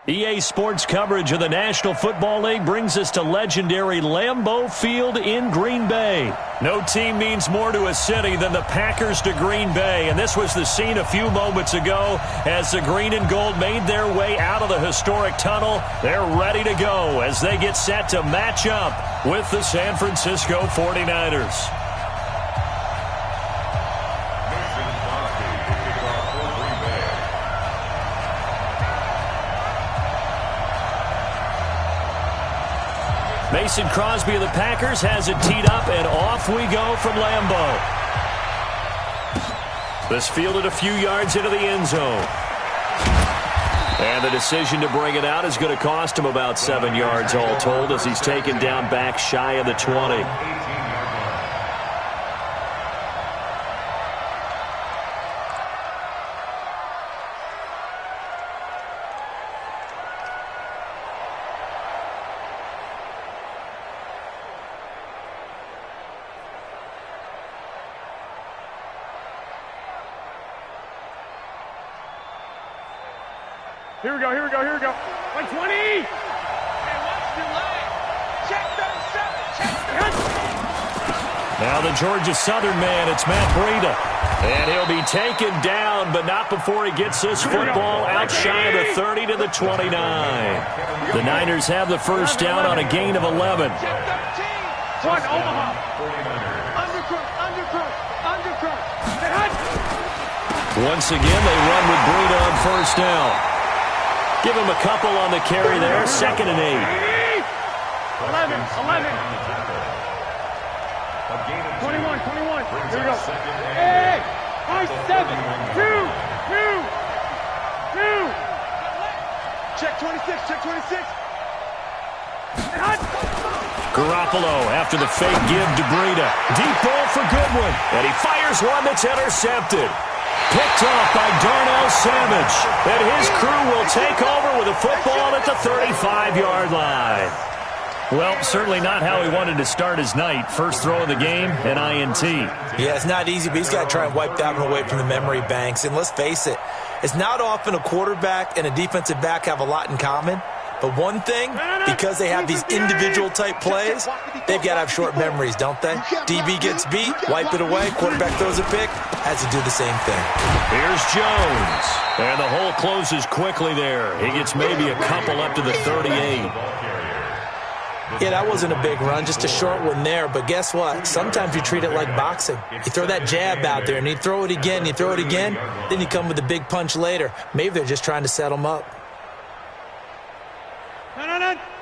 EA Sports coverage of the National Football League brings us to legendary Lambeau Field in Green Bay. No team means more to a city than the Packers to Green Bay, and this was the scene a few moments ago as the green and gold made their way out of the historic tunnel. They're ready to go as they get set to match up with the San Francisco 49ers. Mason Crosby of the Packers has it teed up, and off we go from Lambeau. This fielded a few yards into the end zone. And the decision to bring it out is going to cost him about 7 yards all told as he's taken down back shy of the 20. Here we go, here we go, here we go. 120! Hey, what's delay? Check 37, check 37. Now the Georgia Southern man, it's Matt Breida. And he'll be taken down, but not before he gets this football out shy of the 30 to the 29. The Niners have the first down on a gain of 11. Check 13. One, Omaha. Undercrook. Once again, they run with Breida on first down. Give him a couple on the carry there. 2nd and 8. 11. 21. Here we go. Hey! 7. 2. Check 26. Check 26. Garoppolo after the fake give to Breida. Deep ball for Goodwin. And he fires one that's intercepted. Picked off by Darnell Savage. And his crew will take over with a football at the 35-yard line. Well, certainly not how he wanted to start his night. First throw of the game, an INT. Yeah, it's not easy, but he's got to try and wipe that one away from the memory banks. And let's face it, it's not often a quarterback and a defensive back have a lot in common. But one thing, because they have these individual type plays, they've got to have short memories, don't they? DB gets beat, wipe it away, quarterback throws a pick, has to do the same thing. Here's Jones. And the hole closes quickly there. He gets maybe a couple up to the 38. Yeah, that wasn't a big run, just a short one there. But guess what? Sometimes you treat it like boxing. You throw that jab out there, and you throw it again, then you come with a big punch later. Maybe they're just trying to set them up.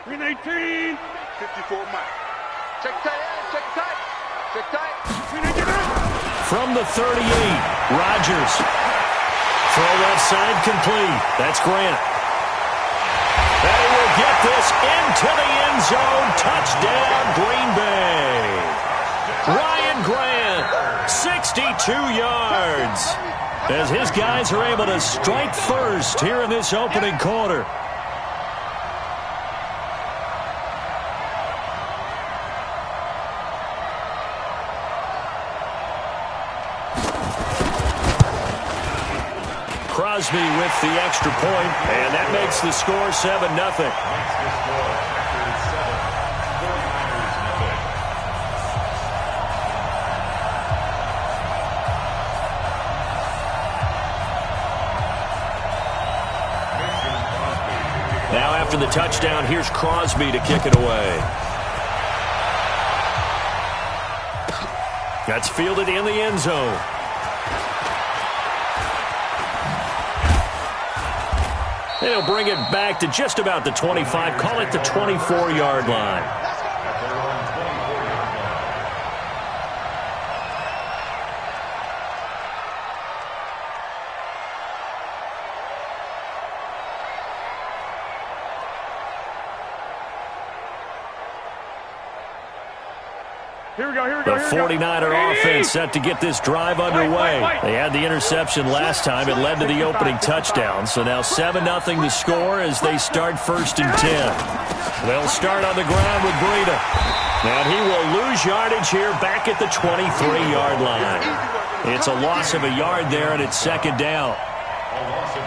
319. 54 miles. Check tight. From the 38, Rodgers. Throw left side complete. That's Grant. They will get this into the end zone. Touchdown, Green Bay. Ryan Grant, 62 yards. As his guys are able to strike first here in this opening quarter. Crosby with the extra point, and that makes the score 7-0. Now after the touchdown, here's Crosby to kick it away. That's fielded in the end zone. And he'll bring it back to just about the 25. Call it the 24-yard line. The 49er offense set to get this drive underway. They had the interception last time. It led to the opening touchdown. So now 7-0 the score as they start 1st and 10. They'll start on the ground with Breida. And he will lose yardage here back at the 23-yard line. It's a loss of a yard there, and it's 2nd down.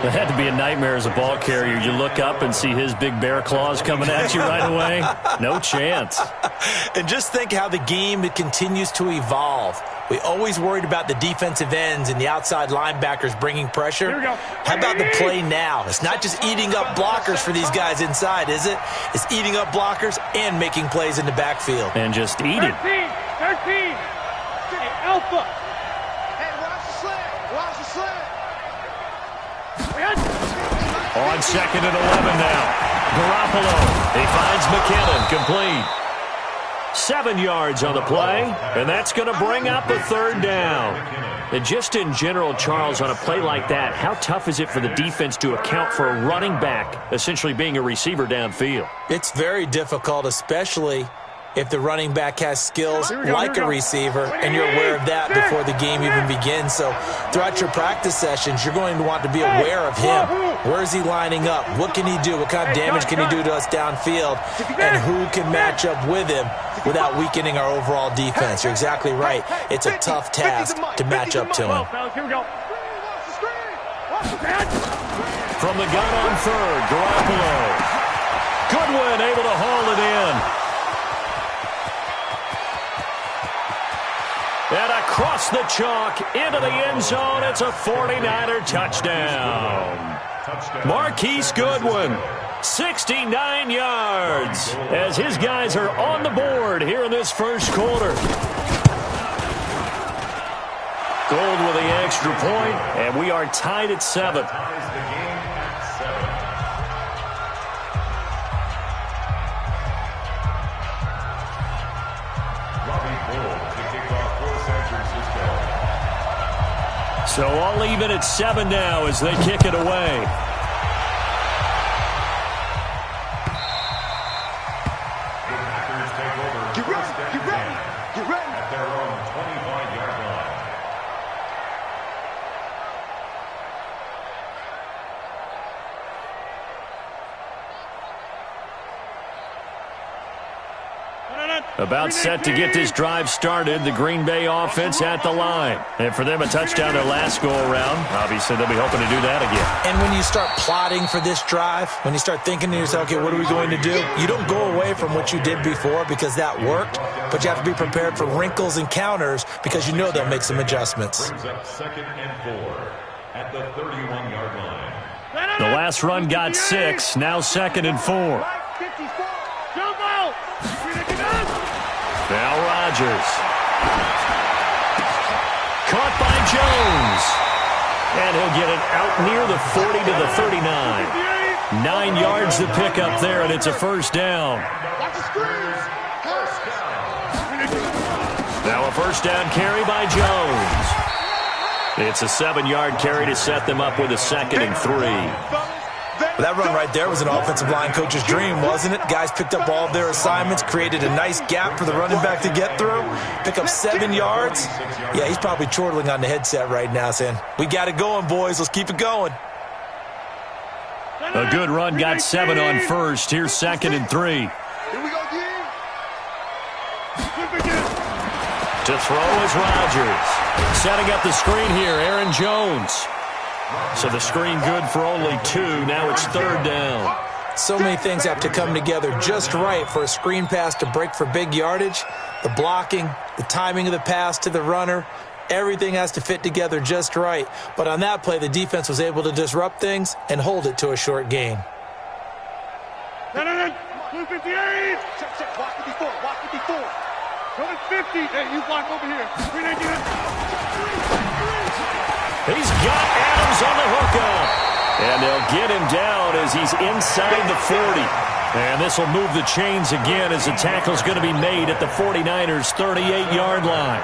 It had to be a nightmare as a ball carrier. You look up and see his big bear claws coming at you right away. No chance. And just think how the game continues to evolve. We always worried about the defensive ends and the outside linebackers bringing pressure. How about the play now? It's not just eating up blockers for these guys inside, is it? It's eating up blockers and making plays in the backfield. And just eat it. 13. Hey, Alpha. Hey, watch the slant. Watch the slant. On 2nd and 11 now. Garoppolo. He finds McKinnon. Complete. 7 yards on the play, and that's going to bring up a 3rd down. And just in general, Charles, on a play like that, how tough is it for the defense to account for a running back essentially being a receiver downfield? It's very difficult, especially if the running back has skills like a receiver, and you're aware of that before the game even begins. So throughout your practice sessions, you're going to want to be aware of him. Where is he lining up? What can he do? What kind of damage can he do to us downfield? And who can match up with him without weakening our overall defense? You're exactly right. It's a tough task to match up to him. From the gun on 3rd, Garoppolo. Goodwin able to haul it in. And across the chalk into the end zone, it's a 49er touchdown. Marquise Goodwin, 69 yards, as his guys are on the board here in this first quarter. Gold with the extra point, and we are tied at 7. So all even at 7 now as they kick it away. Get ready. At their own 25-yard line. About set to get this drive started, the Green Bay offense at the line. And for them, a touchdown their last go-around. Obviously, they'll be hoping to do that again. And when you start plotting for this drive, when you start thinking to yourself, okay, what are we going to do? You don't go away from what you did before because that worked, but you have to be prepared for wrinkles and counters because you know they'll make some adjustments. Brings up 2nd and 4 at the 31-yard line. The last run got 6, now 2nd and 4. Now Rodgers. Caught by Jones. And he'll get it out near the 40 to the 39. 9 yards to pick up there, and it's a 1st down. Now a 1st down carry by Jones. It's a 7-yard carry to set them up with a 2nd and 3. That run right there was an offensive line coach's dream, wasn't it? Guys picked up all of their assignments, created a nice gap for the running back to get through, pick up 7 yards. Yeah, he's probably chortling on the headset right now saying, we got it going, boys. Let's keep it going. A good run got 7 on 1st. Here's 2nd and 3. Here we go, again. To throw is Rodgers. Setting up the screen here, Aaron Jones. So the screen good for only 2. Now it's 3rd down. So many things have to come together just right for a screen pass to break for big yardage. The blocking, the timing of the pass to the runner, everything has to fit together just right. But on that play, the defense was able to disrupt things and hold it to a short gain. 258. Check. Watch 54. Watch 54. Go to 50. Hey, you block over here. 319. He's got Adams on the hookup. And they'll get him down as he's inside the 40. And this will move the chains again as the tackle's going to be made at the 49ers' 38-yard line.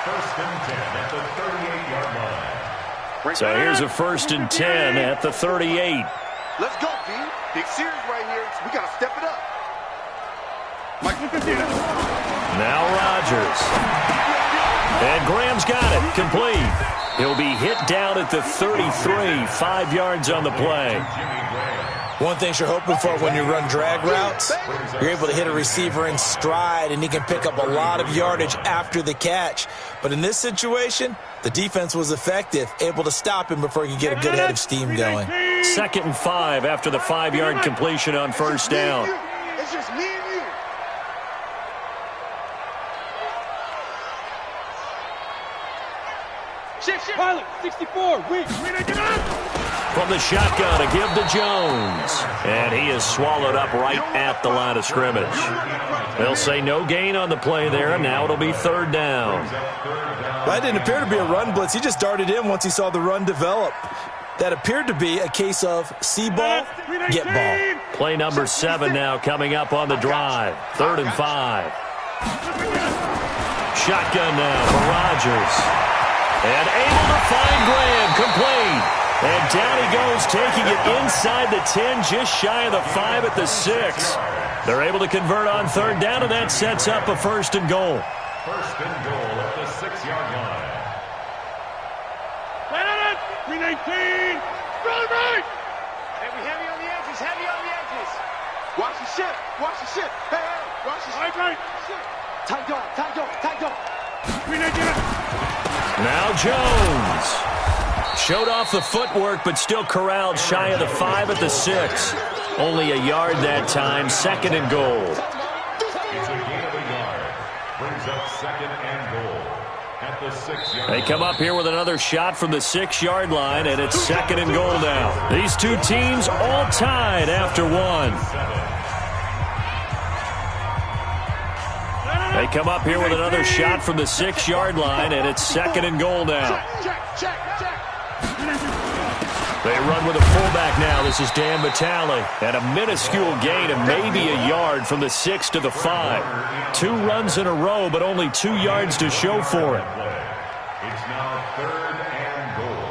First and 10 at the 38-yard line. So here's a 1st and 10 at the 38. Let's go, D. Big series right here. We got to step it up. Now Rodgers. And Graham's got it. Complete. He'll be hit down at the 33. 5 yards on the play. One thing you're hoping for when you run drag routes, you're able to hit a receiver in stride, and he can pick up a lot of yardage after the catch. But in this situation, the defense was effective, able to stop him before he could get a good head of steam going. 2nd and 5 after the 5-yard completion on first down. It's just me and you. Pilot, 64, weak. Get up! From the shotgun, a give to Jones. And he is swallowed up right at the line of scrimmage. They'll say no gain on the play there, and now it'll be 3rd down. That didn't appear to be a run blitz. He just darted in once he saw the run develop. That appered to be a case of see ball, get ball. Play number 7 now coming up on the drive. 3rd and 5. Shotgun now for Rodgers. And able to find Graham, complete. And down he goes, taking it inside the 10, just shy of the 5 at the 6. They're able to convert on 3rd down, and that sets up a 1st and goal. 1st and goal at the 6-yard line. 319. Run right. Heavy on the edges. Heavy on the edges. Watch the ship. Watch the ship. Hey, watch the ship. Right. Tight dog. Tight dog. Tight dog. 319. Now Jones. Showed off the footwork, but still corralled shy of the 5 at the 6. Only a yard that time. 2nd and goal. It's a gain of a yard. Brings up 2nd and goal at the 6-yard line. They come up here with another shot from the 6-yard line, and it's 2nd and goal now. These two teams all tied after 1. They come up here with another shot from the 6-yard line, and it's 2nd and goal now. They run with a fullback now. This is Dan Vitale. And a minuscule gain of maybe a yard from the 6 to the 5. 2 runs in a row, but only 2 yards to show for it. It's now 3rd and goal.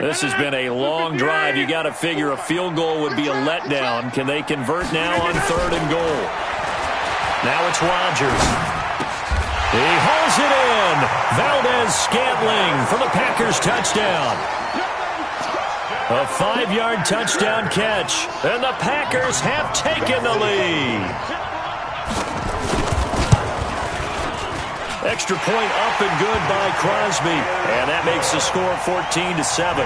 This has been a long drive. You got to figure a field goal would be a letdown. Can they convert now on 3rd and goal? Now it's Rodgers. He hauls it in. Valdez-Scantling for the Packers touchdown. A 5-yard touchdown catch, and the Packers have taken the lead. Extra point up and good by Crosby. And that makes the score 14-7.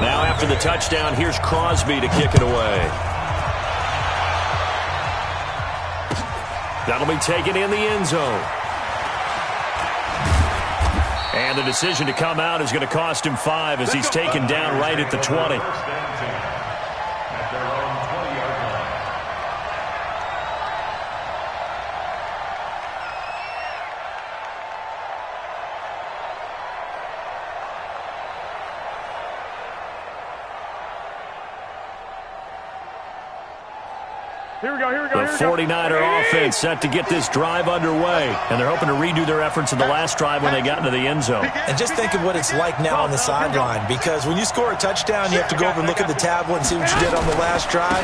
Now after the touchdown, here's Crosby to kick it away. That'll be taken in the end zone. And the decision to come out is going to cost him 5 as he's taken down right at the 20. Here we go. The 49er offense set to get this drive underway, and they're hoping to redo their efforts in the last drive when they got into the end zone. And just think of what it's like now on the sideline, because when you score a touchdown, you have to go over and look at the tablet and see what you did on the last drive.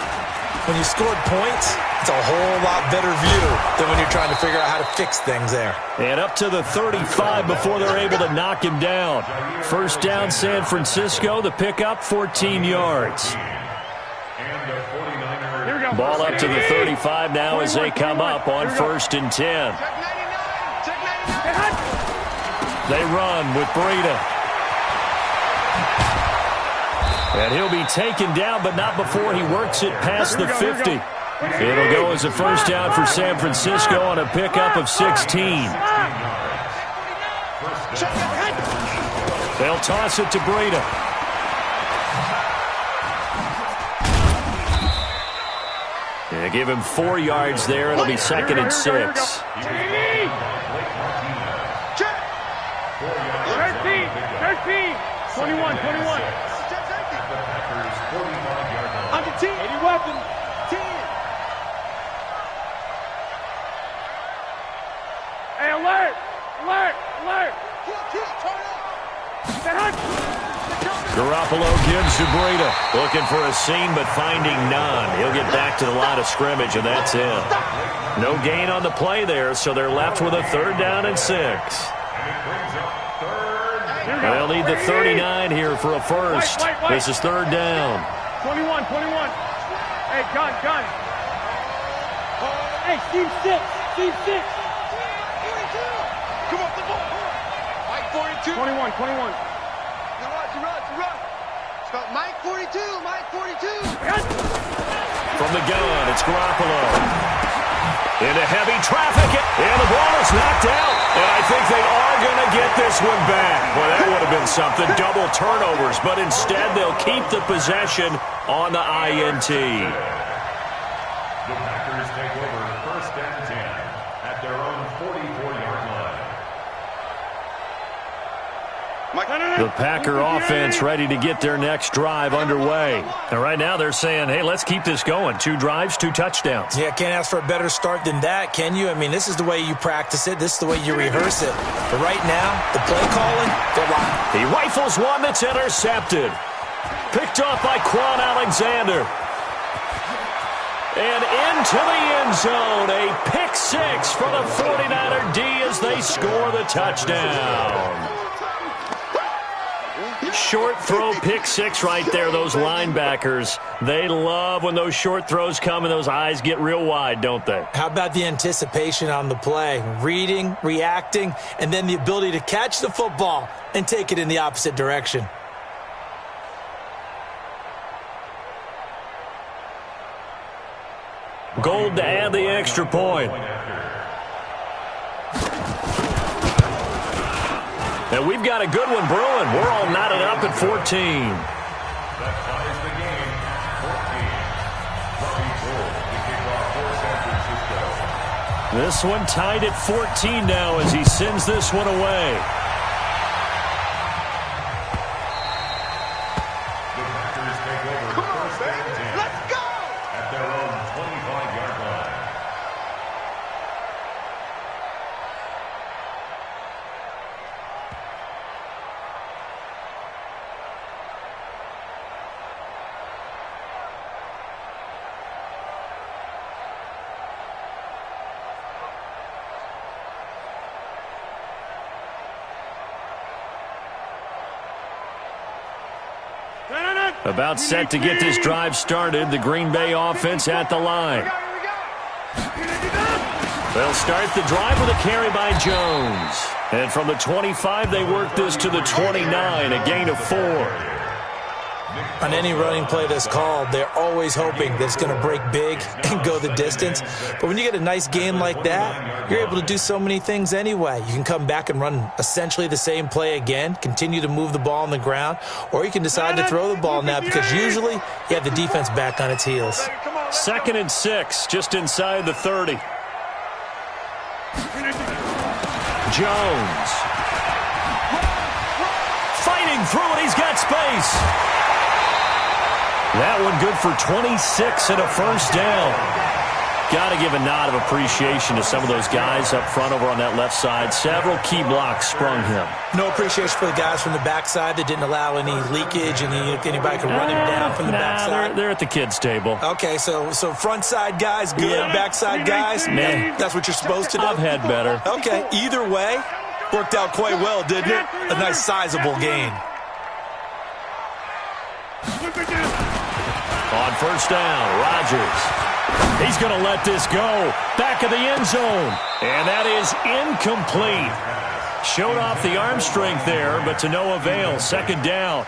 When you scored points, it's a whole lot better view than when you're trying to figure out how to fix things there. And up to the 35 before they're able to knock him down. First down, San Francisco. The pickup, 14 yards. Ball up to the 35 now as they come up on 1st and 10. They run with Breida. And he'll be taken down, but not before he works it past the 50. It'll go as a first down for San Francisco on a pickup of 16. They'll toss it to Breida. They give him 4 yards there. It'll be 2nd and 6. 13. 21. On your team. Any weapon. 10. Hey, alert! Alert! Alert! Kill, turn up! Garoppolo gives to Breida. Looking for a seam, but finding none. He'll get back to the line of scrimmage, and that's it. No gain on the play there, so they're left with a 3rd down and 6. They'll need the 39 here for a first. This is 3rd down. 21. Hey, gun. Hey, Steve 6. Come on, the ball. Mike 42. 21. Run. Stop. Mike 42. From the gun, it's Garoppolo. Into heavy traffic, and the ball is knocked out. And I think they are going to get this one back. Well, that would have been something. Double turnovers, but instead they'll keep the possession on the INT. The Packers take over 1st and 10 at their own 44-yard line. The Packer offense ready to get their next drive underway. And right now they're saying, hey, let's keep this going. 2 drives, 2 touchdowns. Yeah, can't ask for a better start than that, can you? I mean, this is the way you practice it. This is the way you rehearse it. But right now, the play calling, they're live. He rifles one that's intercepted. Picked off by Quan Alexander. And into the end zone. A pick 6 for the 49er D as they score the touchdown. Short throw, pick 6 right there, those linebackers. They love when those short throws come and those eyes get real wide, don't they? How about the anticipation on the play? Reading, reacting, and then the ability to catch the football and take it in the opposite direction. Gold to add the extra point. And we've got a good one brewing. We're all knotted up at 14. That ties the game at 14. This one tied at 14 now as he sends this one away. The Packers take over 1st and 10. Let's go! At their own 25-yard line. About set to get this drive started. The Green Bay offense at the line. They'll start the drive with a carry by Jones. And from the 25, they work this to the 29, a gain of 4. On any running play that's called, they're always hoping that it's going to break big and go the distance. But when you get a nice game like that, you're able to do so many things anyway. You can come back and run essentially the same play again, continue to move the ball on the ground, or you can decide to throw the ball now because usually you have the defense back on its heels. 2nd and 6, just inside the 30. Jones. Fighting through it, he's got space. That one good for 26 and a first down. Got to give a nod of appreciation to some of those guys up front over on that left side. Several key blocks sprung him. No appreciation for the guys from the backside that didn't allow any leakage and anybody could run him down from the backside. They're at the kids' table. Okay, so front side guys good, backside guys, that's what you're supposed to do? I've had better. Okay, either way, worked out quite well, didn't it? A nice sizable gain. On first down, Rodgers. He's going to let this go. Back of the end zone. And that is incomplete. Showed off the arm strength there, but to no avail. 2nd down.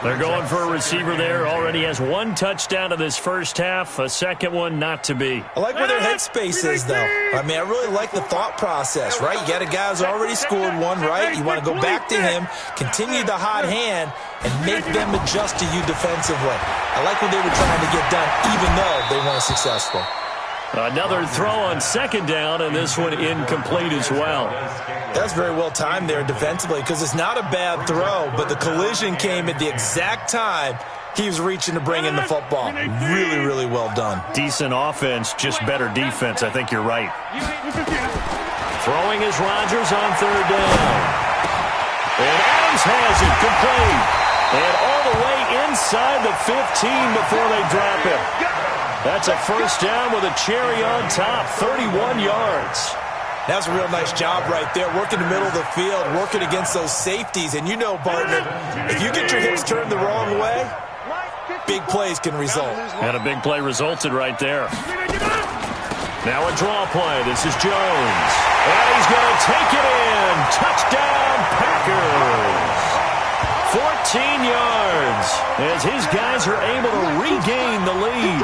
They're going for a receiver there. Already has 1 touchdown in this first half. A second one not to be. I like where their headspace is, though. I mean, I really like the thought process, right? You got a guy who's already scored one, right? You want to go back to him, continue the hot hand, and make them adjust to you defensively. I like what they were trying to get done, even though they weren't successful. Another throw on 2nd down, and this one incomplete as well. That's very well timed there defensively because it's not a bad throw, but the collision came at the exact time He was reaching to bring in the football. Really, really well done. Decent offense, just better defense. I think you're right. Throwing is Rodgers on third down. And Adams has it complete. And all the way inside the 15 before they drop it. That's a first down with a cherry on top, 31 yards. That's a real nice job right there, working the middle of the field, working against those safeties. And you know, partner, if you get your hips turned the wrong way, big plays can result. And a big play resulted right there. Now a draw play. This is Jones. And he's going to take it in. Touchdown, Packers. 14 yards as his guys are able to regain the lead.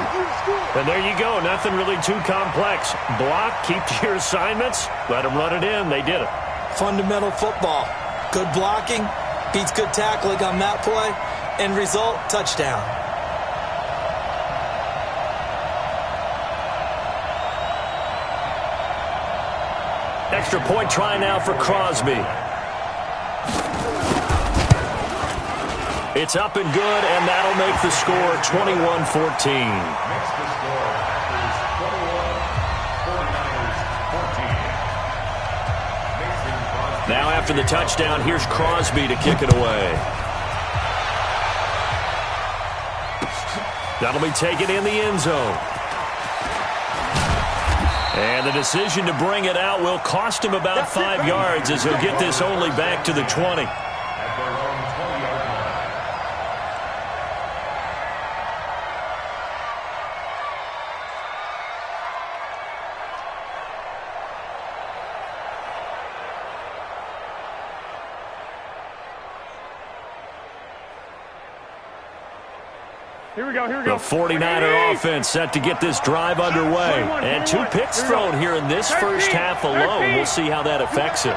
And there you go. Nothing really too complex. Block, keep to your assignments, let them run it in. They did it. Fundamental football. Good blocking beats good tackling on that play. End result, touchdown. Extra point try now for Crosby. It's up and good, and that'll make the score 21-14. Now after the touchdown, here's Crosby to kick it away. That'll be taken in the end zone. And the decision to bring it out will cost him about 5 yards as he'll get this only back to the 20. Here we go, here we go. The 49er offense set to get this drive underway. And 2 picks thrown here in this first half alone. We'll see how that affects it.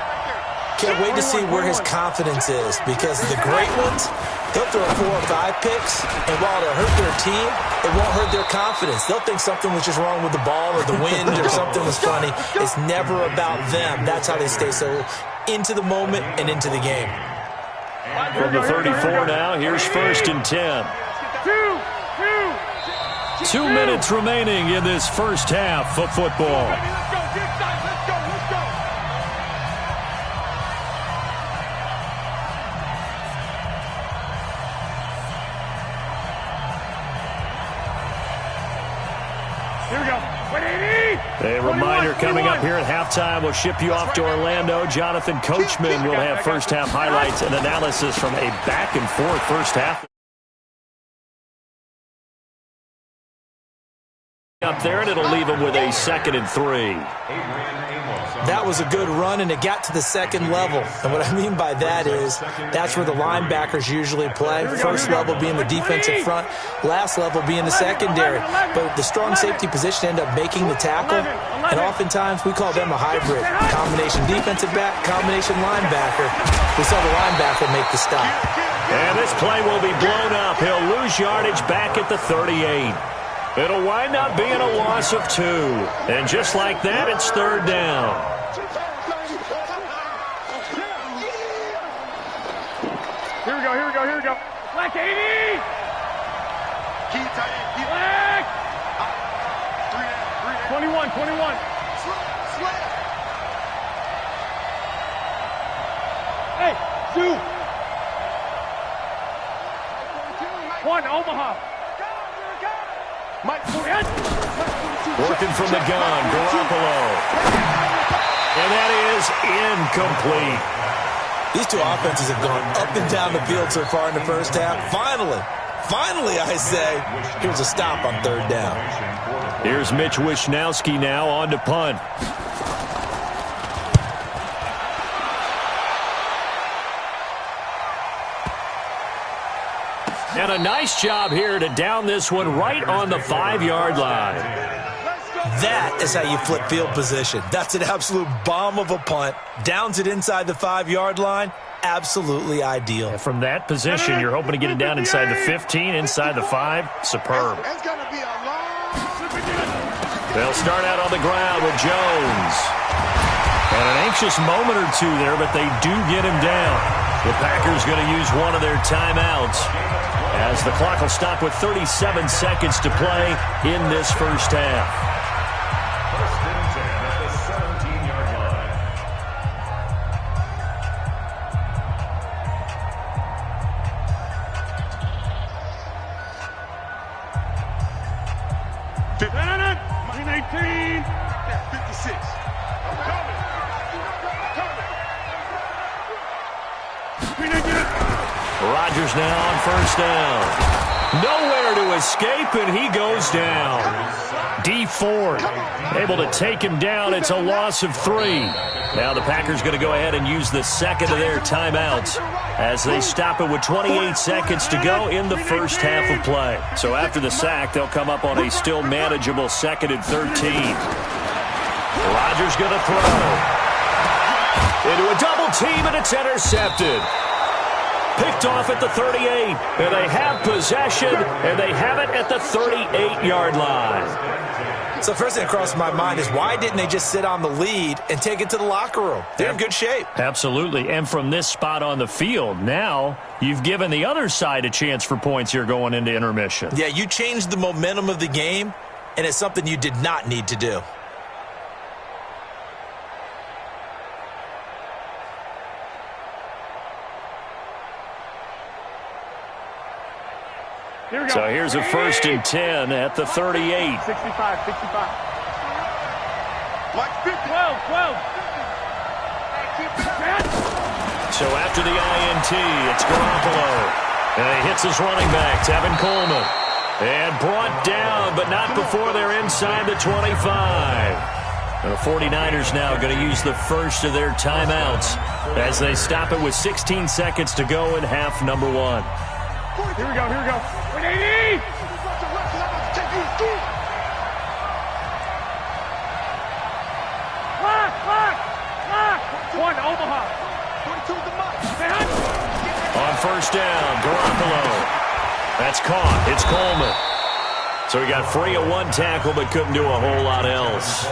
Can't wait to see where his confidence is, because the great ones, they'll throw 4 or 5 picks, and while it'll hurt their team, it won't hurt their confidence. They'll think something was just wrong with the ball or the wind or something was funny. It's never about them. That's how they stay so into the moment and into the game. From the 34 now, here's 1st and 10. 2 minutes remaining in this first half of football. Here we go. A reminder coming up here at halftime, we'll ship you off to Orlando. Jonathan Coachman will have first half highlights and analysis from a back and forth first half. Up there, and it'll leave him with a 2nd and 3. That was a good run, and it got to the second level. And what I mean by that is that's where the linebackers usually play. First level being the defensive front, last level being the secondary. But the strong safety position ended up making the tackle, and oftentimes we call them a hybrid. Combination defensive back, combination linebacker. We saw the linebacker make the stop. And this play will be blown up. He'll lose yardage back at the 38. It'll wind up being a loss of 2. And just like that, it's 3rd down. Here we go, here we go, here we go. Black 80! Keep tight end, keep black! 21, 21. Hey, 2. 1, Omaha. Working from the gun, Garoppolo. And that is incomplete. These two offenses have gone up and down the field so far in the first half. Finally, I say, here's a stop on 3rd down. Here's Mitch Wishnowsky now on to punt. And a nice job here to down this one right on the 5-yard line. That is how you flip field position. That's an absolute bomb of a punt. Downs it inside the 5-yard line. Absolutely ideal. And from that position, you're hoping to get it down inside the 15, inside the 5. Superb. They'll start out on the ground with Jones. And an anxious moment or two there, but they do get him down. The Packers going to use one of their timeouts as the clock will stop with 37 seconds to play in this first half. First and 10 at the 17-yard line. Mine 18. 56. I'm coming. Rodgers now on first down. Nowhere to escape, and he goes down. D Ford able to take him down. It's a loss of 3. Now the Packers going to go ahead and use the second of their timeouts as they stop it with 28 seconds to go in the first half of play. So after the sack, they'll come up on a still manageable 2nd and 13. Rodgers going to throw. Into a double team, and it's intercepted. Picked off at the 38, and they have possession, and they have it at the 38-yard line. So first thing that crossed my mind is why didn't they just sit on the lead and take it to the locker room? They're in good shape. Absolutely, and from this spot on the field, now you've given the other side a chance for points here going into intermission. Yeah, you changed the momentum of the game, and it's something you did not need to do. So here's a 1st and 10 at the 38. 65. Like 12. So after the INT, it's Garoppolo. And he hits his running back, Tevin Coleman. And brought down, but not before they're inside the 25. And the 49ers now going to use the first of their timeouts as they stop it with 16 seconds to go in half number 1. Here we go. 180! Clock! One, Omaha. 22 the mark. On first down, Garoppolo. That's caught. It's Coleman. So he got free of 1 tackle but couldn't do a whole lot else.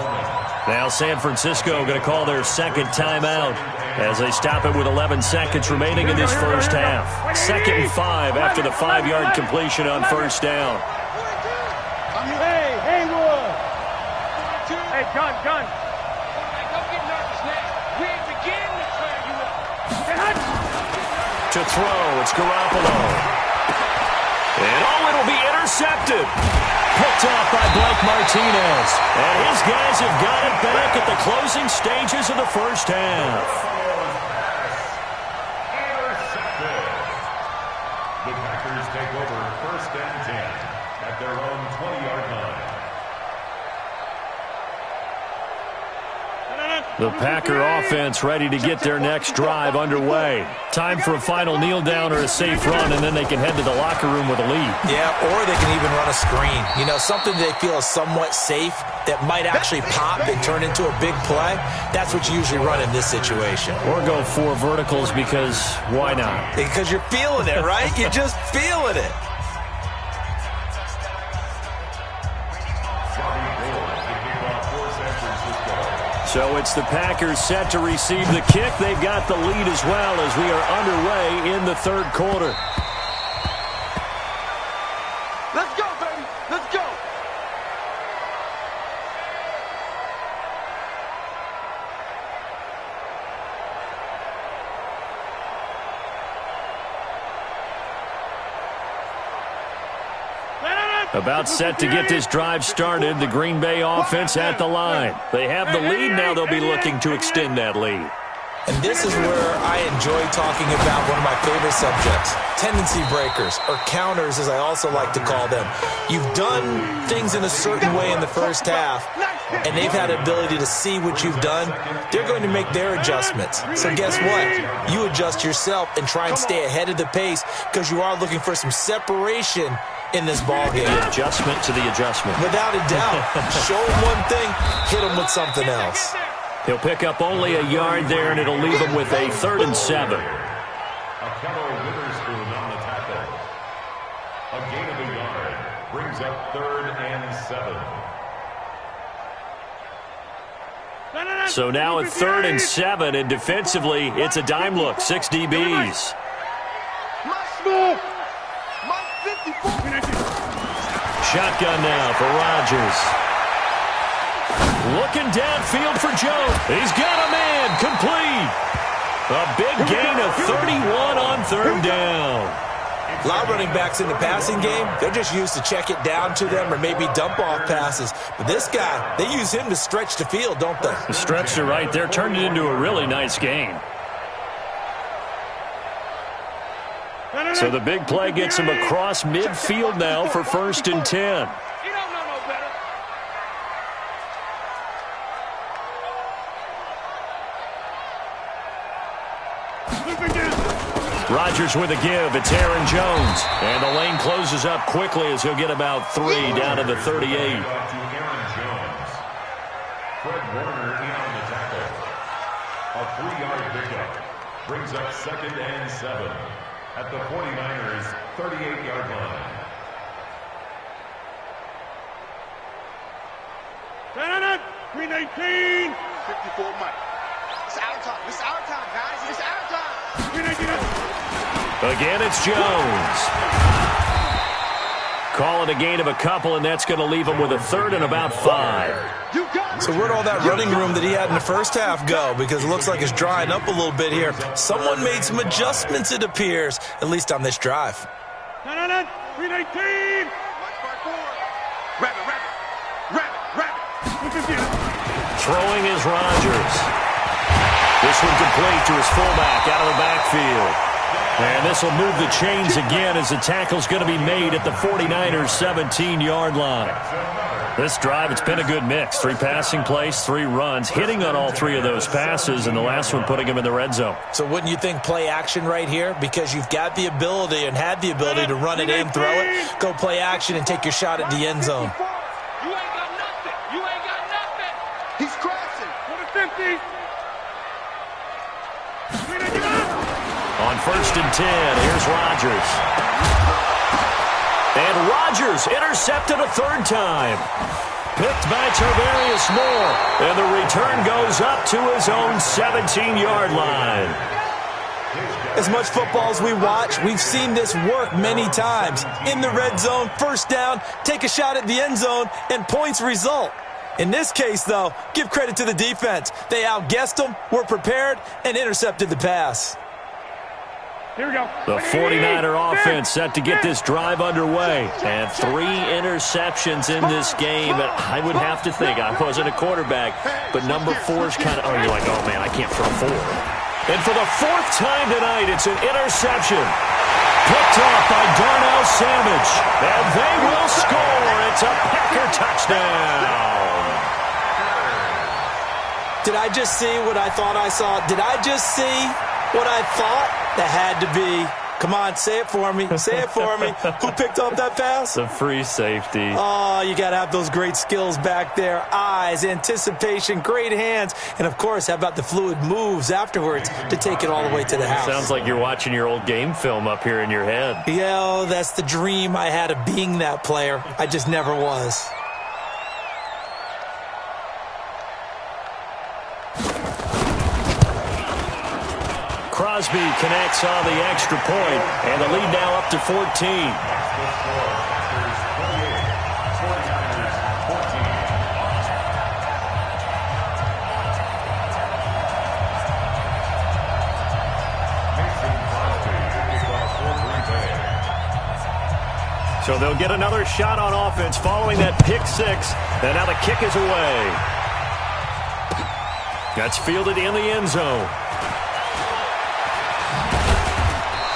Now San Francisco going to call their second timeout as they stop it with 11 seconds remaining in this first half. 2nd and 5 after the 5-yard completion on first down. Hey, Haywood. Hey, gun. Don't get nervous now. We're beginning to turn you up. To throw, it's Garoppolo. And it'll be intercepted. Picked off by Blake Martinez. And his guys have got it back at the closing stages of the first half. The Packers take over 1st and 10 at their own 20-yard line. The Packer offense ready to get their next drive underway. Time for a final kneel down or a safe run, and then they can head to the locker room with a lead. Yeah, or they can even run a screen. You know, something they feel is somewhat safe that might actually pop and turn into a big play. That's what you usually run in this situation. Or go 4 verticals because why not? Because you're feeling it, right? You're just feeling it. So it's the Packers set to receive the kick. They've got the lead as well as we are underway in the 3rd quarter. Let's go, baby. Let's go. About set to get this drive started, the Green Bay offense at the line. They have the lead, now they'll be looking to extend that lead. And this is where I enjoy talking about one of my favorite subjects, tendency breakers, or counters as I also like to call them. You've done things in a certain way in the first half, and they've had the ability to see what you've done. They're going to make their adjustments. So guess what? You adjust yourself and try and stay ahead of the pace because you are looking for some separation in this ballgame. The adjustment to the adjustment. Without a doubt. Show him one thing, hit him with something else. He'll pick up only a yard there, and it'll leave him with a 3rd and 7. Akello Witherspoon on the tackle. A gain of a yard brings up 3rd and 7. So now at 3rd and 7, and defensively, it's a dime look, 6 DBs. Shotgun now for Rodgers. Looking downfield for Jones. He's got a man, complete. A big gain of 31 on 3rd down. A lot of running backs in the passing game, they're just used to check it down to them or maybe dump off passes. But this guy, they use him to stretch the field, don't they? Stretched it right there, turned it into a really nice gain. So the big play gets him across midfield now for 1st and 10. Rodgers with a give. It's Aaron Jones. And the lane closes up quickly as he'll get about 3 down to the 38. Aaron Jones. Fred Warner in on the tackle. A 3-yard pickup. Brings up 2nd and 7 at the 49ers' 38-yard line. Stand 319. 54 Mike. It's our time. It's our time, guys. It's our time. 319. Again, it's Jones. Calling a gain of a couple, and that's going to leave him with a 3rd and about 5. So where'd all that running room that he had in the first half go? Because it looks like it's drying up a little bit here. Someone made some adjustments, it appears, at least on this drive. 319. Throwing is Rodgers. This one complete to his fullback out of the backfield. And this will move the chains again as the tackle's going to be made at the 49ers' 17-yard line. This drive, it's been a good mix. 3 passing plays, 3 runs, hitting on all 3 of those passes, and the last one putting him in the red zone. So wouldn't you think play action right here? Because you've got the ability and had the ability to run it in, throw it, go play action, and take your shot at the end zone. You ain't got nothing. You ain't got nothing. He's crashing. For the 50. On 1st and 10, here's Rodgers. And Rodgers intercepted a 3rd time. Picked by Tarvarius Moore. And the return goes up to his own 17-yard line. As much football as we watch, we've seen this work many times. In the red zone, 1st down, take a shot at the end zone, and points result. In this case, though, give credit to the defense. They outguessed them, were prepared, and intercepted the pass. Here we go. The 49er offense set to get this drive underway. And 3 interceptions in this game. And I would have to think, I wasn't a quarterback, but number 4's kind of, you're like, oh, man, I can't throw 4. And for the 4th time tonight, it's an interception. Picked off by Darnell Savage. And they will score. It's a Packer touchdown. Did I just see what I thought I saw? Did I just see what I thought? That had to be. Come on, say it for me. Say it for me. Who picked up that pass? The free safety. Oh, you got to have those great skills back there. Eyes, anticipation, great hands. And, of course, how about the fluid moves afterwards to take it all the way to the house? Sounds like you're watching your old game film up here in your head. Yeah, that's the dream I had of being that player. I just never was. Crosby connects on the extra point, and the lead now up to 14. So they'll get another shot on offense following that pick 6, and now the kick is away. That's fielded in the end zone.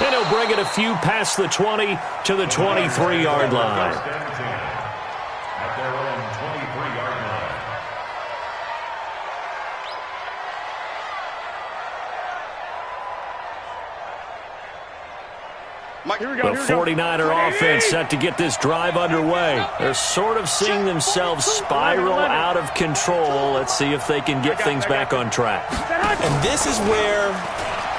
And he'll bring it a few past the 20 to the 23-yard line. At their own 23-yard line. The 49er offense set to get this drive underway. They're sort of seeing themselves spiral out of control. Let's see if they can get things back on track. And this is where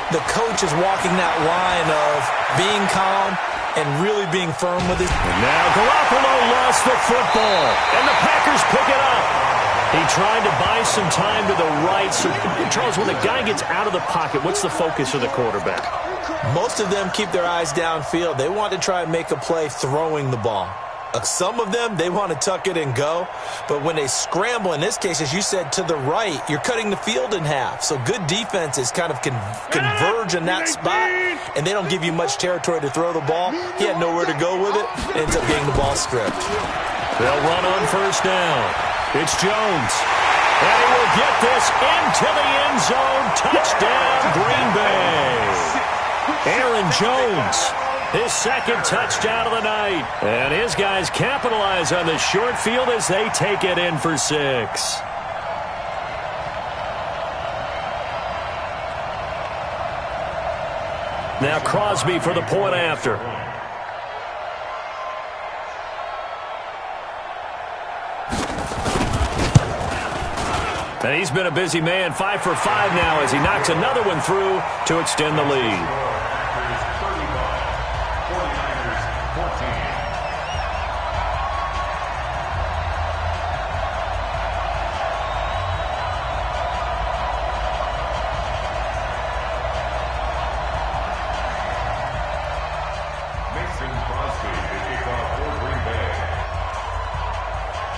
the coach is walking that line of being calm and really being firm with it. And now Garoppolo lost the football, and the Packers pick it up. He tried to buy some time to the right. So, Charles, when a guy gets out of the pocket, what's the focus of the quarterback? Most of them keep their eyes downfield. They want to try and make a play throwing the ball. Some of them, they want to tuck it and go. But when they scramble, in this case, as you said, to the right, you're cutting the field in half. So good defenses kind of converge in that spot, and they don't give you much territory to throw the ball. He had nowhere to go with it. Ends up getting the ball stripped. They'll run on first down. It's Jones. And he will get this into the end zone. Touchdown, Green Bay. Aaron Jones, his second touchdown of the night. And his guys capitalize on the short field as they take it in for 6. Now Crosby for the point after. And he's been a busy man, 5 for 5 now as he knocks another one through to extend the lead.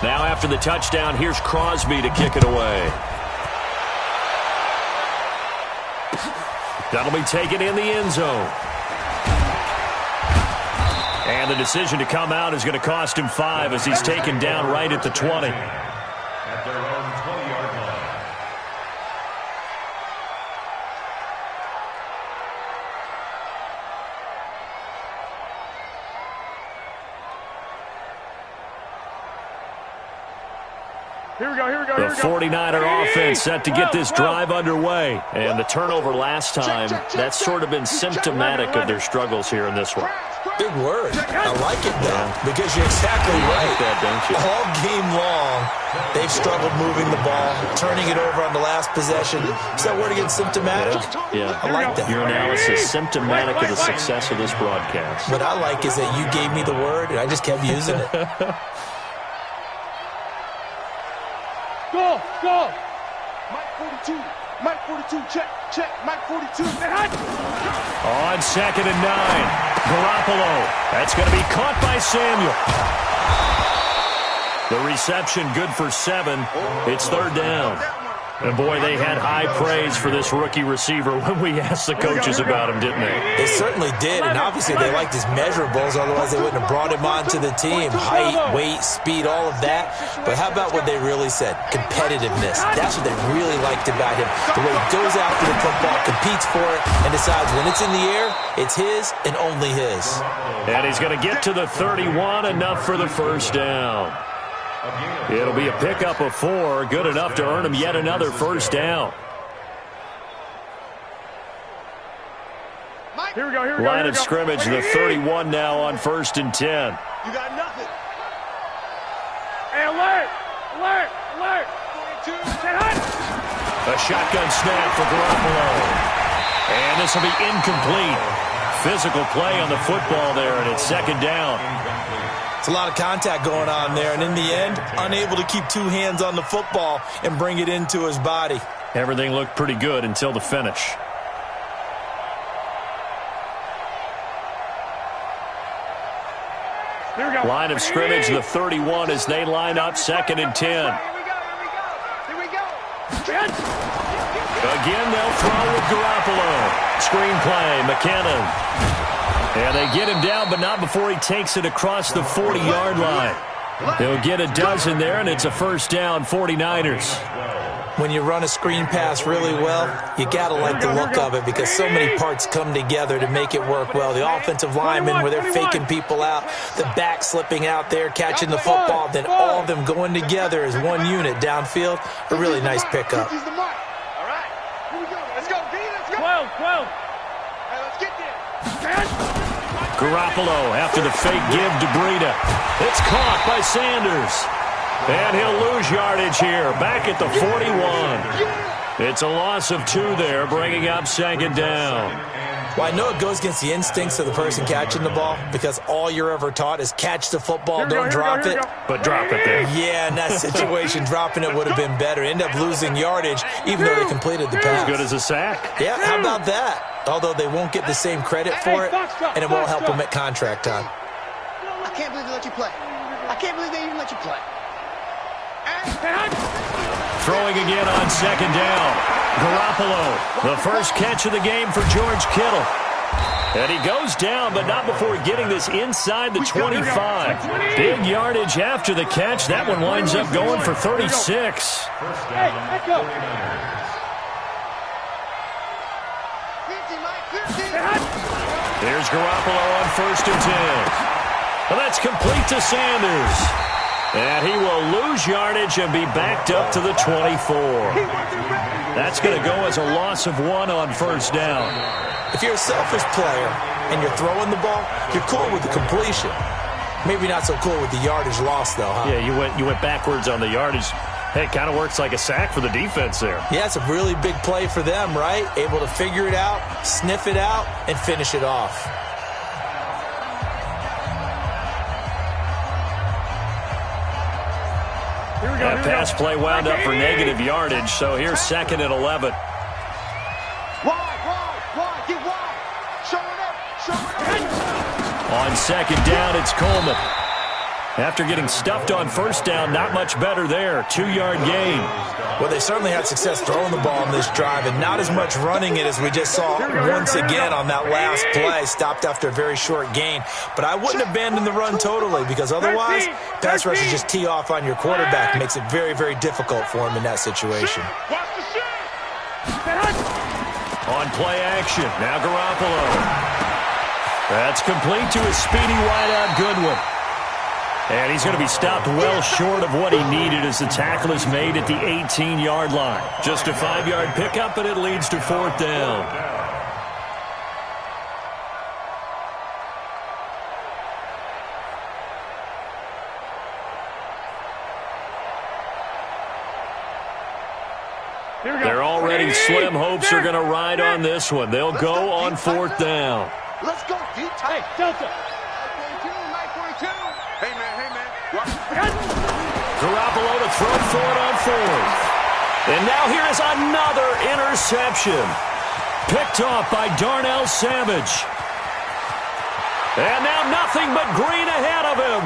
Now after the touchdown, here's Crosby to kick it away. That'll be taken in the end zone. And the decision to come out is going to cost him 5 as he's taken down right at the 20. At their own 20-yard line. The 49er offense set to get this drive underway. And the turnover last time, that's sort of been symptomatic of their struggles here in this one. Big word. I like it, though, because you're exactly right. That, don't you? All game long, they've struggled moving the ball, turning it over on the last possession. Is that word again, symptomatic? Yeah. I like that. Your analysis, symptomatic of the success of this broadcast. What I like is that you gave me the word, and I just kept using it. Go, go. Mike 42. Mike 42. Check, check. Mike 42. On 2nd and 9. Garoppolo. That's going to be caught by Samuel. The reception good for 7. It's 3rd down. And, boy, they had high praise for this rookie receiver when we asked the coaches about him, didn't they? They certainly did, and obviously they liked his measurables, otherwise they wouldn't have brought him onto the team. Height, weight, speed, all of that. But how about what they really said? Competitiveness. That's what they really liked about him. The way he goes after the football, competes for it, and decides when it's in the air, it's his and only his. And he's going to get to the 31, enough for the first down. It'll be a pickup of 4, good enough to earn him yet another first down. Here we go. Line of scrimmage, the 31 now on 1st and 10. You got nothing. Hey, alert! Alert! Alert! 42. A shotgun snap for Garoppolo. And this will be incomplete. Physical play on the football there, and it's 2nd down. It's a lot of contact going on there, and in the end, unable to keep 2 hands on the football and bring it into his body. Everything looked pretty good until the finish. Line of scrimmage, the 31 as they line up 2nd and 10. Here we go. Again, they'll throw with Garoppolo. Screen play, McKinnon. And they get him down, but not before he takes it across the 40-yard line. They'll get a dozen there, and it's a first down, 49ers. When you run a screen pass really well, you got to like the look of it because so many parts come together to make it work well. The offensive linemen, where they're faking people out, the back slipping out there, catching the football, then all of them going together as one unit downfield. A really nice pickup. All right. Here we go. Let's go, D. Let's go. 12. Hey, let's get there. Garoppolo after the fake give to Breida. It's caught by Sanders. And he'll lose yardage here, back at the 41. It's a loss of 2 there, bringing up 2nd down. Well, I know it goes against the instincts of the person catching the ball because all you're ever taught is catch the football, don't drop it. But drop it there. Yeah, in that situation, dropping it would have been better. End up losing yardage, even though they completed the pass. As good as a sack. Yeah, how about that? Although they won't get the same credit for it, and it won't help them at contract time. I can't believe they let you play. I can't believe they even let you play. Throwing again on second down. Garoppolo, the first catch of the game for George Kittle. And he goes down, but not before getting this inside the 25. Big yardage after the catch. That one winds up going for 36. First down, 49ers. There's Garoppolo on 1st and 10. Well, that's complete to Sanders. And he will lose yardage and be backed up to the 24. That's going to go as a loss of 1 on 1st down. If you're a selfish player and you're throwing the ball, you're cool with the completion. Maybe not so cool with the yardage loss, though, huh? Yeah, you went backwards on the yardage. Hey, it kind of works like a sack for the defense there. Yeah, it's a really big play for them, right? Able to figure it out, sniff it out, and finish it off. That pass play wound up for negative yardage, so here's 2nd and 11. Wide, get wide. Show it up. On 2nd down, it's Coleman. After getting stuffed on 1st down, not much better there. 2-yard gain. Well, they certainly had success throwing the ball on this drive and not as much running it as we just saw once again on that last play. Stopped after a very short gain. But I wouldn't abandon the run totally because otherwise, pass rushers just tee off on your quarterback. Makes it very, very difficult for him in that situation. On play action, now Garoppolo. That's complete to his speedy wideout Goodwin. And he's going to be stopped well short of what he needed as the tackle is made at the 18-yard line. Just a 5-yard pickup, and it leads to 4th down. They're already slim hopes are going to ride on this one. They'll go on 4th down. Let's go, deep. Hey, Delta. 942. Hey, man. Garoppolo to throw for it on 4th. And now here is another interception. Picked off by Darnell Savage. And now nothing but green ahead of him.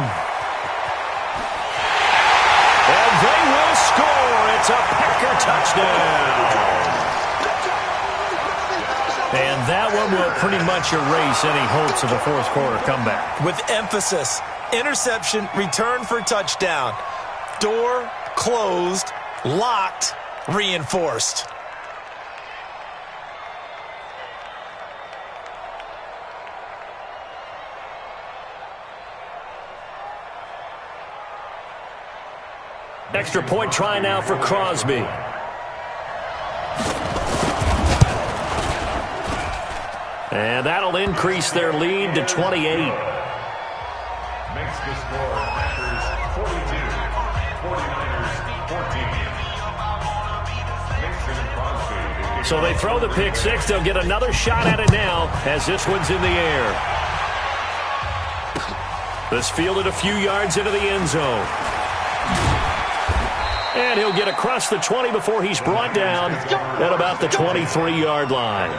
And they will score. It's a Packer touchdown. And that one will pretty much erase any hopes of a fourth-quarter comeback. With emphasis, interception, return for touchdown. Door closed, locked, reinforced. Extra point try now for Crosby. And that'll increase their lead to 28. Makes the score Packers 42, 49ers 14. So they throw the pick six. They'll get another shot at it now as this one's in the air. This fielded a few yards into the end zone. And he'll get across the 20 before he's brought down at about the 23-yard line.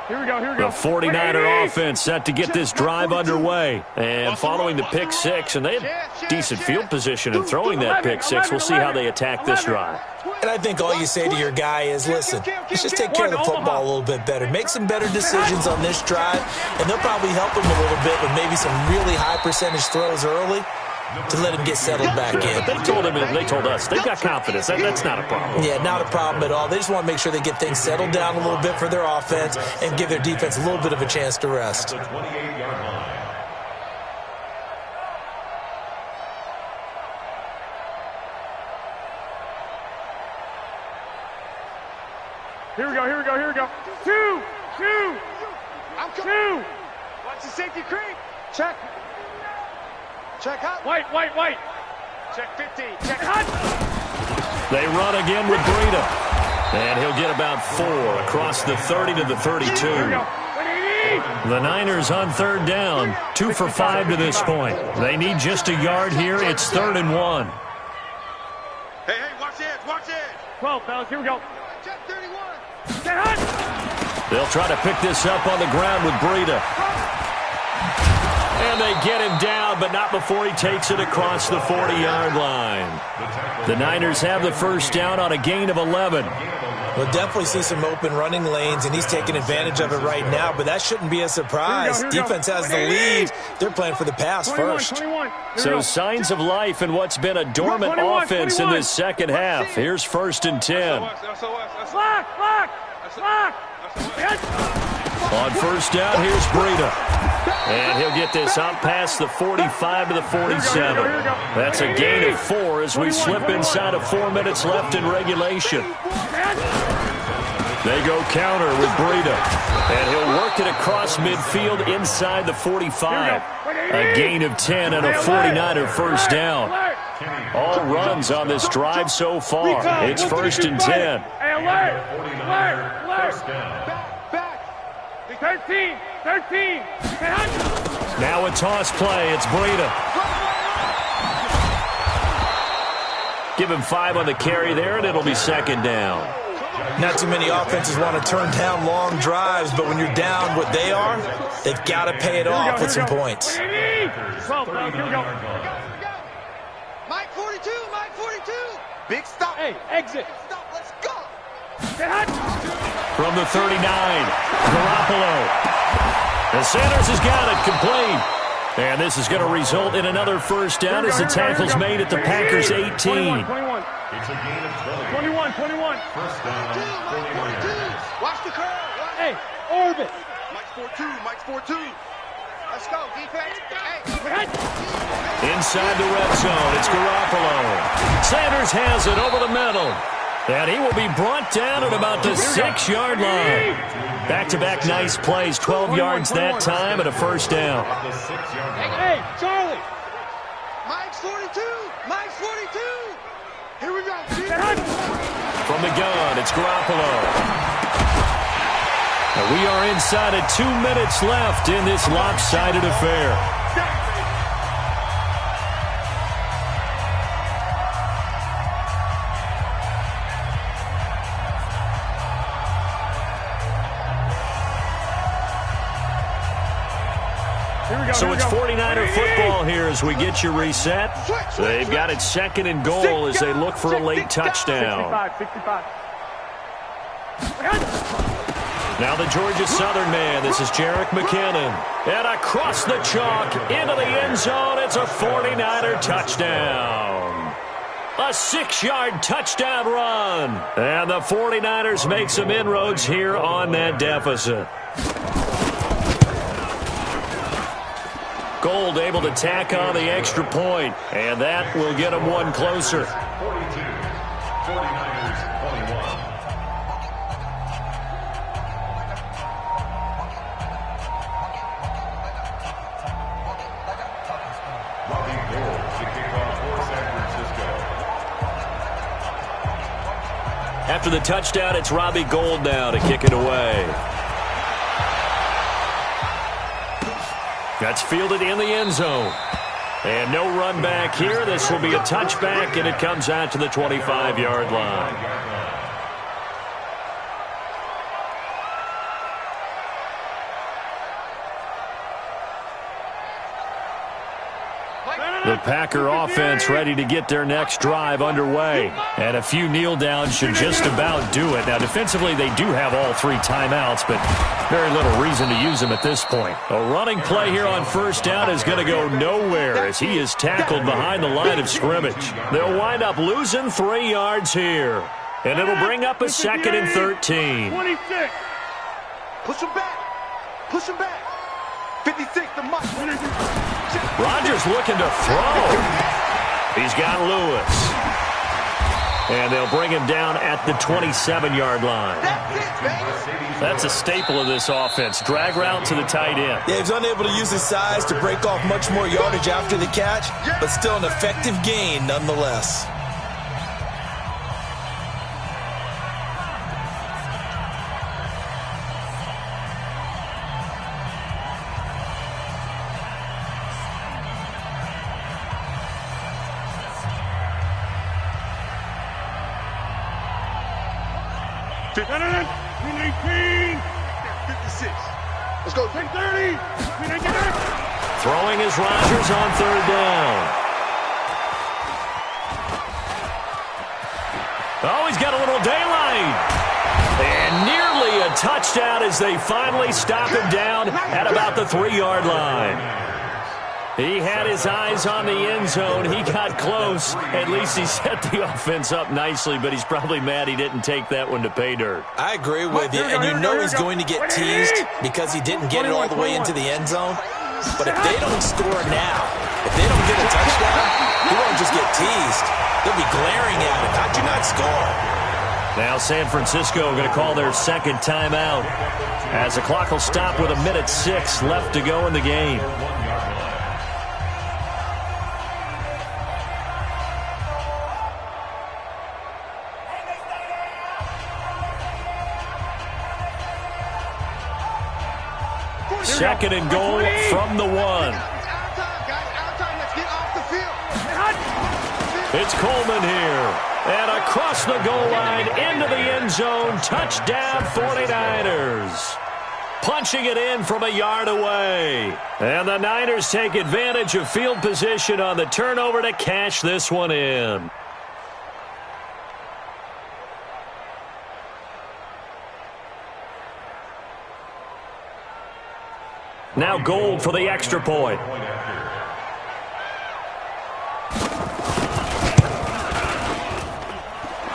Here we go. The 49er offense set to get this drive underway. And following the pick six, and they had decent field position in throwing that pick six. We'll see how they attack this drive. And I think all you say to your guy is, listen, let's just take care of the football a little bit better. Make some better decisions on this drive, and they'll probably help him a little bit with maybe some really high percentage throws early to let him get settled back in. They told him, and they told us, they've got confidence. That's not a problem. Yeah, not a problem at all. They just want to make sure they get things settled down a little bit for their offense and give their defense a little bit of a chance to rest. The 28-yard line. Here we go. Two. Watch the safety creep. Check. Check hot. White. Check 50. Check hot. They run again with Breida. And he'll get about 4 across the 30 to the 32. The Niners on third down. 2 for 5 to this point. They need just a yard here. It's 3rd and 1. Hey, watch it. 12, fellas, here we go. Check 31. Check hot. They'll try to pick this up on the ground with Breida. And they get him down, but not before he takes it across the 40-yard line. The Niners have the first down on a gain of 11. We'll definitely see some open running lanes, and he's taking advantage of it right now, but that shouldn't be a surprise. Defense has the lead. They're playing for the pass first. So signs of life in what's been a dormant offense in this second half. Here's 1st and 10. On first down, here's Breida. And he'll get this out past the 45 to the 47. That's a gain of 4 as we slip inside of 4 minutes left in regulation. They go counter with Breida. And he'll work it across midfield inside the 45. A gain of 10 and a 49er first down. All runs on this drive so far. It's 1st and 10. 13. Now a toss play. It's Breida. Give him 5 on the carry there, and it'll be 2nd down. Not too many offenses want to turn down long drives, but when you're down what they are, they've got to pay it off with some points. 12, here we go. Mike 42. Big stop. Hey, exit. Stop, let's go. From the 39, Garoppolo. And Sanders has got it complete. And this is going to result in another first down as the tackle's made at the Packers' 18. 21. It's a gain of 20. 21. First down, 49ers. Watch the curve. Hey, orbit. Mike's 4-2. Let's go, defense. Hey. Inside the red zone, it's Garoppolo. Sanders has it over the middle. And he will be brought down at about the 6-yard line. Back-to-back nice plays, 12 yards that time and a first down. Hey, Charlie. Mike's 42. Here we go. From the gun, it's Garoppolo. And we are inside of 2 minutes left in this lopsided affair. So it's 49er football here as we get you reset. They've got it 2nd and goal as they look for a late touchdown. 65. Now the Georgia Southern man. This is Jerick McKinnon. And across the chalk into the end zone. It's a 49er touchdown. A 6-yard touchdown run. And the 49ers make some inroads here on that deficit. Gold able to tack on the extra point, and that will get them one closer. 42, 49ers 21. Robbie Gould to kick off for San Francisco. After the touchdown, it's Robbie Gould now to kick it away. That's fielded in the end zone. And no run back here. This will be a touchback, and it comes out to the 25-yard line. The Packer offense ready to get their next drive underway. And a few kneel downs should just about do it. Now, defensively, they do have all 3 timeouts, but very little reason to use them at this point. A running play here on first down is going to go nowhere as he is tackled behind the line of scrimmage. They'll wind up losing 3 yards here. And it'll bring up a 2nd and 13. 26. Push him back. 56 to Mike. Rodgers looking to throw. He's got Lewis. And they'll bring him down at the 27-yard line. That's a staple of this offense. Drag route to the tight end. Yeah, he's unable to use his size to break off much more yardage after the catch, but still an effective gain nonetheless. Let's go. 10-30. Throwing is Rodgers on third down. Oh, he's got a little daylight. And nearly a touchdown as they finally stop him down at about the 3-yard line. He had his eyes on the end zone. He got close. At least he set the offense up nicely, but he's probably mad he didn't take that one to pay dirt. I agree with you, and you know he's going to get teased because he didn't get it all the way into the end zone. But if they don't score now, if they don't get a touchdown, he won't just get teased. They'll be glaring at him. How'd you not score? Now San Francisco going to call their second timeout as the clock will stop with 1:06 left to go in the game. Second and goal from the 1. It's Coleman here. And across the goal line, into the end zone. Touchdown 49ers. Punching it in from a yard away. And the Niners take advantage of field position on the turnover to cash this one in. Now Gold for the extra point.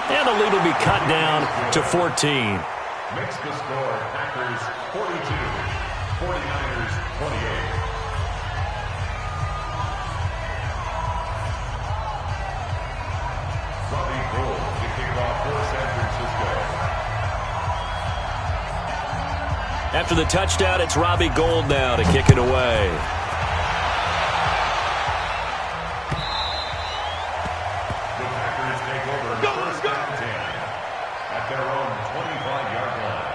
And the lead will be cut down to 14. Makes the score Packers 42, 49ers 28. Robbie Gould to kick off for San Francisco. After the touchdown, it's Robbie Gould now to kick it away. The Packers take over first and 10 at their own 25-yard line.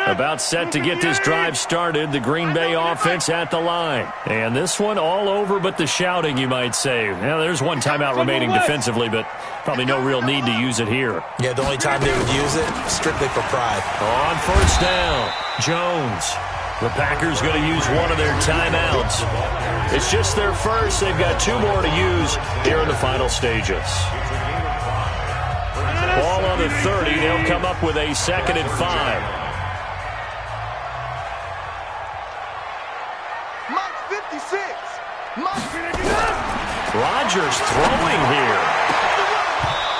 About set to get this drive started, the Green Bay offense at the line. And this one all over but the shouting, you might say. Now, there's one timeout remaining defensively, but probably no real need to use it here. Yeah, the only time they would use it, strictly for pride. On first down, Jones. The Packers going to use one of their timeouts. It's just their first. They've got 2 more to use here in the final stages. Ball on the 30. They'll come up with a 2nd and 5. Rodgers throwing here.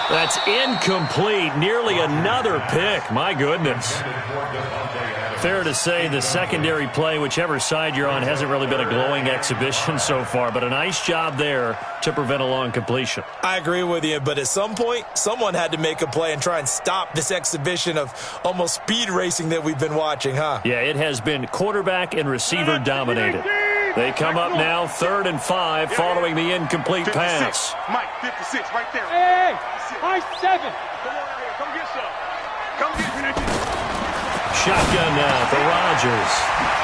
That's incomplete. Nearly another pick. My goodness. Fair to say the secondary play, whichever side you're on, hasn't really been a glowing exhibition so far, but a nice job there to prevent a long completion. I agree with you, but at some point, someone had to make a play and try and stop this exhibition of almost speed racing that we've been watching, huh? Yeah, it has been quarterback and receiver dominated. They come up now 3rd and 5 following the incomplete 56. pass. Mike, 56 right there. Hey, I 7. Come on out here. Come get some. Come get it. Shotgun now for Rodgers.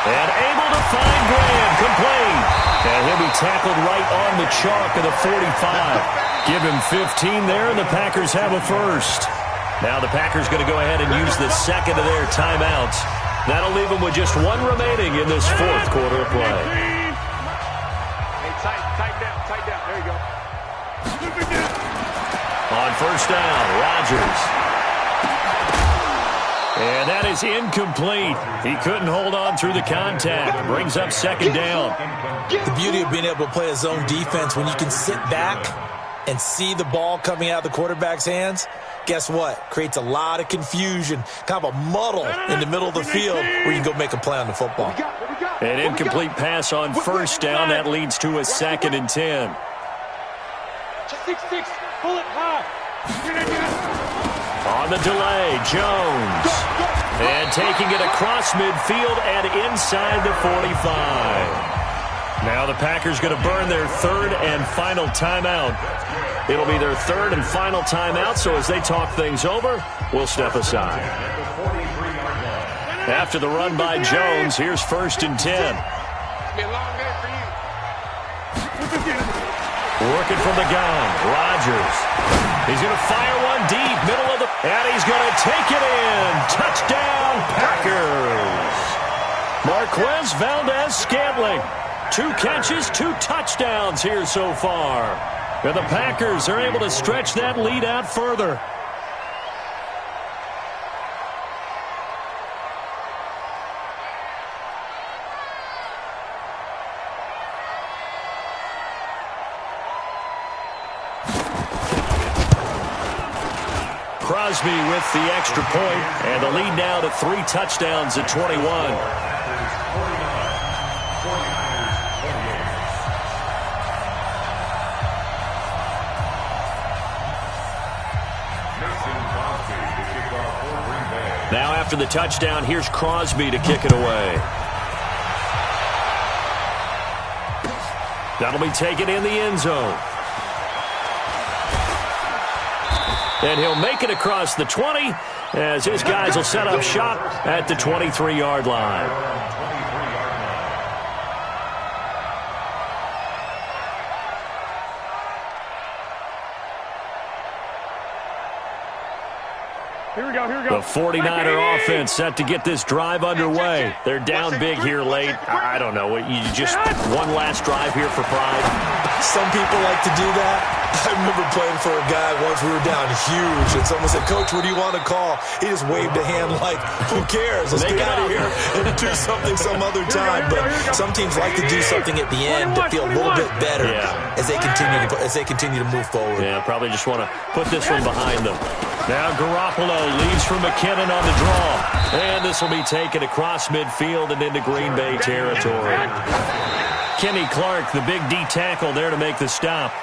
And able to find Graham, complete. And he'll be tackled right on the chalk of the 45. Give him 15 there, and the Packers have a first. Now the Packers going to go ahead and use the 2nd of their timeouts. That'll leave them with just 1 remaining in this 4th quarter of play. Hey, tight down. There you go. On first down, Rodgers. And that is incomplete. He couldn't hold on through the contact. Brings up 2nd down. The beauty of being able to play a zone defense when you can sit back and see the ball coming out of the quarterback's hands, guess what? Creates a lot of confusion, kind of a muddle in the middle of the field where you can go make a play on the football. An incomplete pass on first down. That leads to a 2nd and 10. 6-6, pull it high. On the delay, Jones. And taking it across midfield and inside the 45. Now the Packers going to burn their 3rd and final timeout. It'll be their 3rd and final timeout, so as they talk things over, we'll step aside. After the run by Jones, here's 1st and 10. Working from the gun, Rodgers. He's going to fire one deep, middle of the... And he's going to take it in. Touchdown, Packers. Marquez Valdez-Scantling. 2 catches, 2 touchdowns here so far. And the Packers are able to stretch that lead out further. Crosby with the extra point, and the lead now to 3 touchdowns at 21. Now after the touchdown, here's Crosby to kick it away. That'll be taken in the end zone. And he'll make it across the 20 as his guys will set up shop at the 23-yard line. Here we go, here we go. The 49er offense set to get this drive underway. They're down big here late. I don't know. You just one last drive here for pride. Some people like to do that. I remember playing for a guy once. We were down huge, and someone said, "Coach, what do you want to call?" He just waved a hand like, "Who cares? Let's get out of here and do something some other time." But some teams like to do something at the end to feel a little bit better as they continue to move forward. Yeah, probably just want to put this one behind them. Now Garoppolo leads from McKinnon on the draw. And this will be taken across midfield and into Green Bay territory. Kenny Clark, the big D tackle there to make the stop.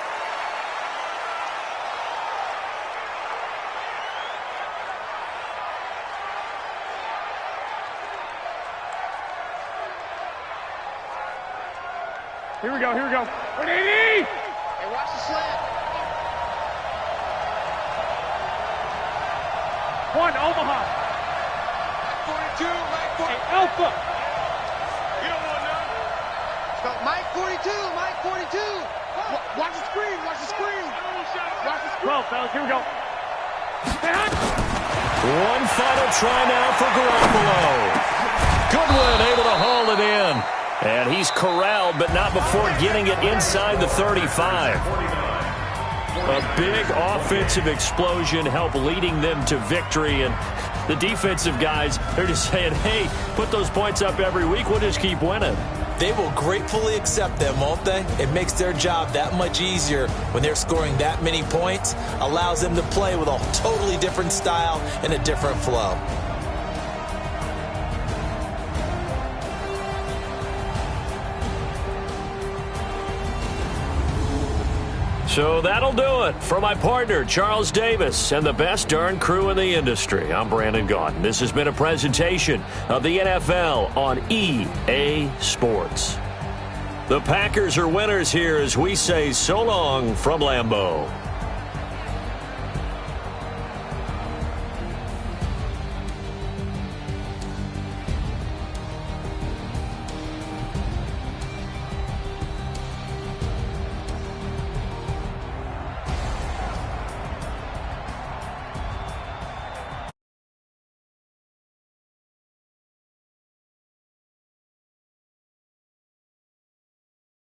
Here we go, here we go. 180! Hey, watch the slant. 1, Omaha. 42, Mike 42. Hey, Alpha. You don't want none. So Mike 42, Mike 42. Watch the screen, watch the screen. Watch the screen. 12, fellas, here we go. Hey, Hunt. One final try now for Garoppolo. Goodwin able to haul it in. And he's corralled, but not before getting it inside the 35. A big offensive explosion helped leading them to victory. And the defensive guys, they're just saying, hey, put those points up every week. We'll just keep winning. They will gratefully accept them, won't they? It makes their job that much easier when they're scoring that many points. Allows them to play with a totally different style and a different flow. So that'll do it. For my partner, Charles Davis, and the best darn crew in the industry, I'm Brandon Gaudin. This has been a presentation of the NFL on EA Sports. The Packers are winners here as we say so long from Lambeau.